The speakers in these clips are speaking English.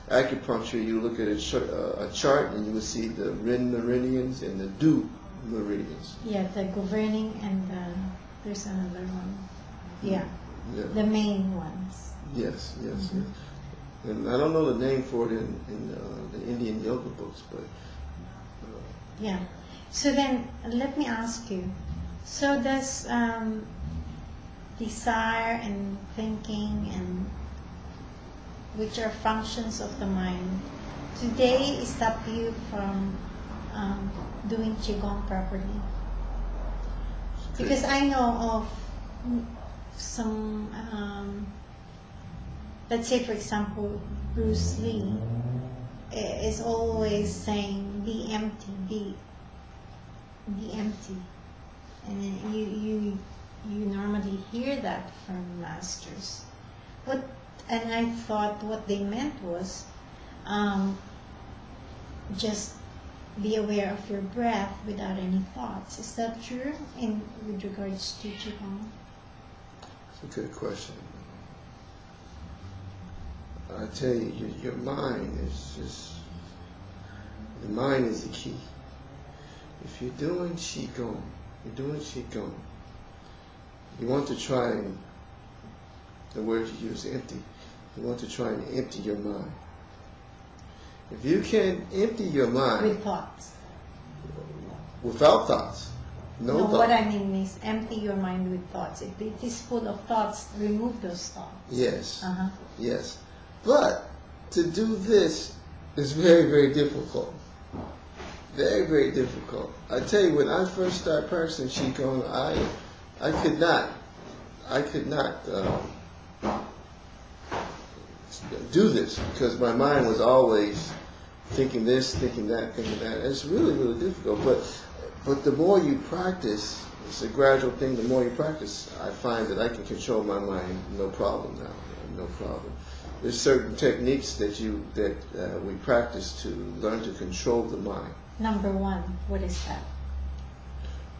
acupuncture, you look at a chart and you will see the yin meridians and the du meridians. Yeah, the governing and there's another one. Yeah, yeah. The main ones. Yes, yes, yes. And I don't know the name for it in the Indian yoga books, but yeah. So then, let me ask you. So does desire and thinking, and which are functions of the mind, today stop you from doing qigong properly? Because I know of some, let's say for example, Bruce Lee is always saying, "Be empty, be empty," and you normally hear that from masters. And I thought what they meant was just be aware of your breath without any thoughts. Is that true with regards to qigong? it's a good question. I tell you, your mind is the key. If you're doing qigong, you want to try and, the word you use, empty. You want to try and empty your mind. If you can empty your mind With thoughts. without thoughts, no thoughts. What I mean is empty your mind with thoughts. If it is full of thoughts, remove those thoughts. Yes. Uh-huh. Yes. But to do this is very, very difficult. Very, very difficult. I tell you, when I first started practicing qigong, I could not do this because my mind was always thinking this, thinking that, thinking that. It's really, really difficult. But the more you practice, it's a gradual thing. The more you practice, I find that I can control my mind no problem now. No problem. There's certain techniques that we practice to learn to control the mind. Number one, what is that?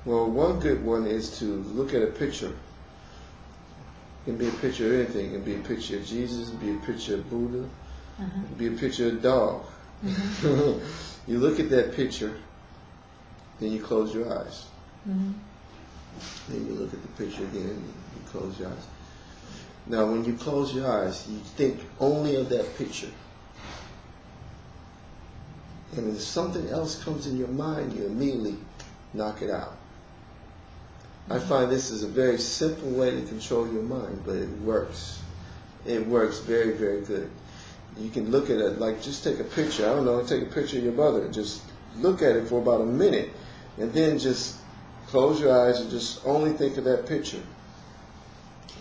Well, one good one is to look at a picture. It can be a picture of anything. It can be a picture of Jesus. It can be a picture of Buddha. It can be a picture of a dog. You look at that picture, then you close your eyes. Then you look at the picture again, and you close your eyes. Now, when you close your eyes, you think only of that picture. And if something else comes in your mind, you immediately knock it out. I find this is a very simple way to control your mind, but it works. It works very, very good. You can look at it, like just take a picture. I don't know, take a picture of your mother. Just look at it for about a minute, and then just close your eyes and just only think of that picture.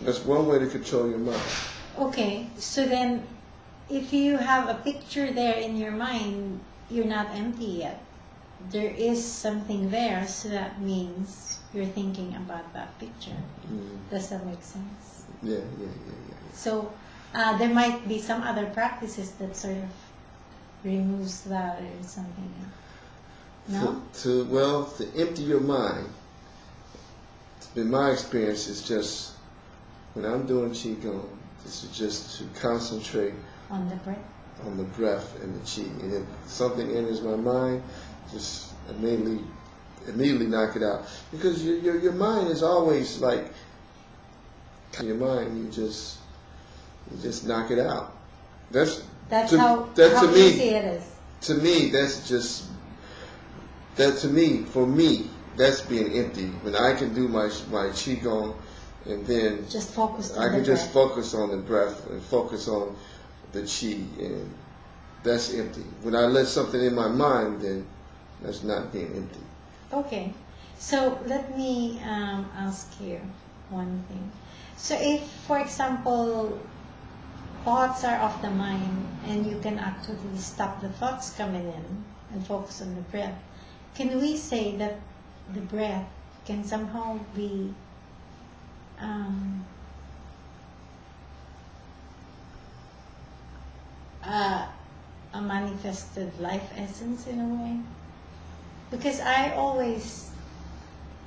That's one way to control your mind. Okay, so then if you have a picture there in your mind, you're not empty yet. There is something there, so that means you're thinking about that picture. Does that make sense? Yeah. So there might be some other practices that sort of removes that or something. No? To empty your mind, in my experience, it's just, when I'm doing qigong, this is just to concentrate on the breath. On the breath and the qi. And if something enters my mind, just immediately knock it out. Because your mind is always like, your mind, you just knock it out. That's how easy it is. To me, that's just, for me, that's being empty. When I can do my qigong, and then just focus on I can the just breath. focus on the breath and focus on the qi, and that's empty. When I let something in my mind, then that's not being empty. Okay, so let me ask you one thing. So if, for example, thoughts are off the mind and you can actually stop the thoughts coming in and focus on the breath, can we say that the breath can somehow be a manifested life essence in a way? Because I always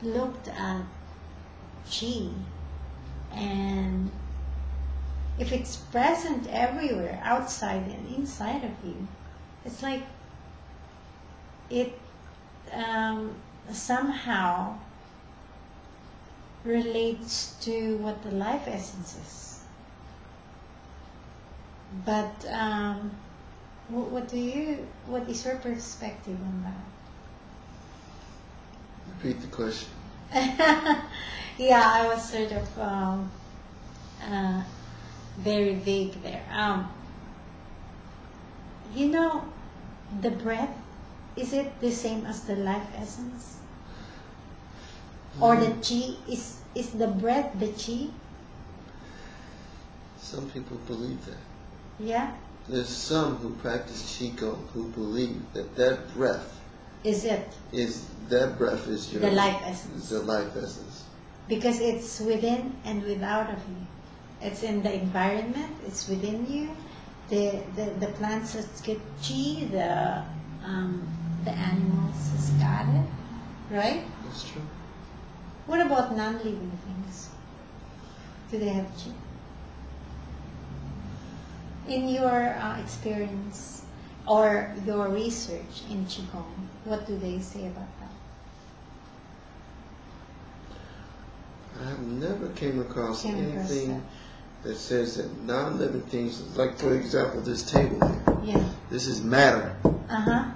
looked at qi and if it's present everywhere, outside and inside of you, it's like it somehow relates to what the life essence is. But what is your perspective on that? Repeat the question. Yeah, I was sort of very vague there. You know, the breath, is it the same as the life essence? Or the chi? Is the breath the chi? Some people believe that. Yeah? There's some who practice Qigong who believe that that breath Is it is your the life essence? The life essence. Because it's within and without of you. It's in the environment, it's within you. The plants get chi, the animals has got it, right? That's true. What about non-living things? Do they have chi? In your experience or your research in Qigong, what do they say about that? I have never came across anything that says that non-living things, like for example this table here. Yeah. This is matter.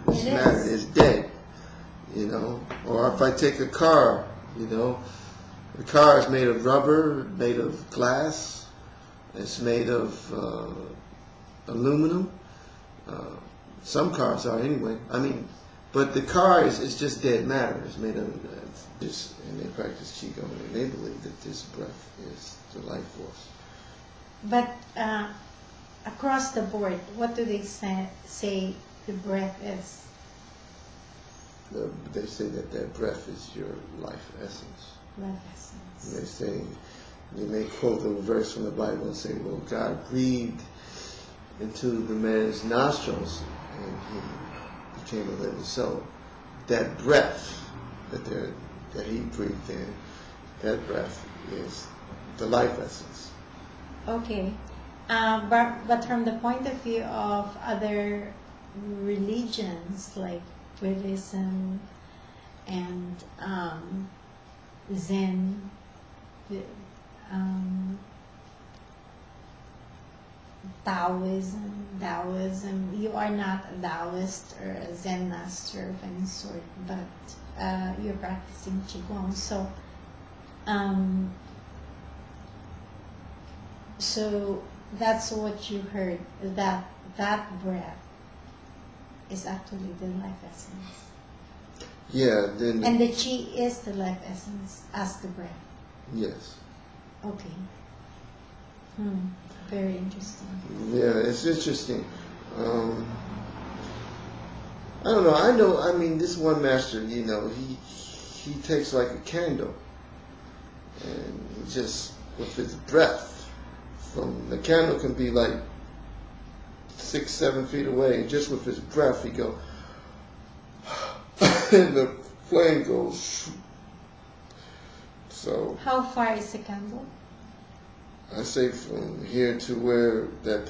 This It matter is. is dead. You know, or if I take a car, you know, the car is made of rubber, made of glass, it's made of aluminum. Some cars are anyway. I mean, but the car is just dead matter. It's made of this, and they practice Qigong, and they believe that this breath is the life force. But across the board, what do they say the breath is? They say that their breath is your life essence. Life essence. And they say, they may quote a verse from the Bible and say, well, God breathed into the man's nostrils and he became a living soul. That breath that he breathed in, that breath is the life essence. Okay. But from the point of view of other religions like Buddhism and Zen, Taoism, you are not a Taoist or a Zen master of any sort, but you're practicing Qigong. So that's what you heard, that breath is actually the life essence. Yeah, then. And the chi is the life essence as the breath. Yes. Okay. Very interesting. Yeah, it's interesting. I don't know. I mean, this one master, you know, he takes like a candle, and he just with his breath. From the candle can be like 6-7 feet away, and just with his breath, he go, and the flame goes. So. How far is the candle? I say from here to where that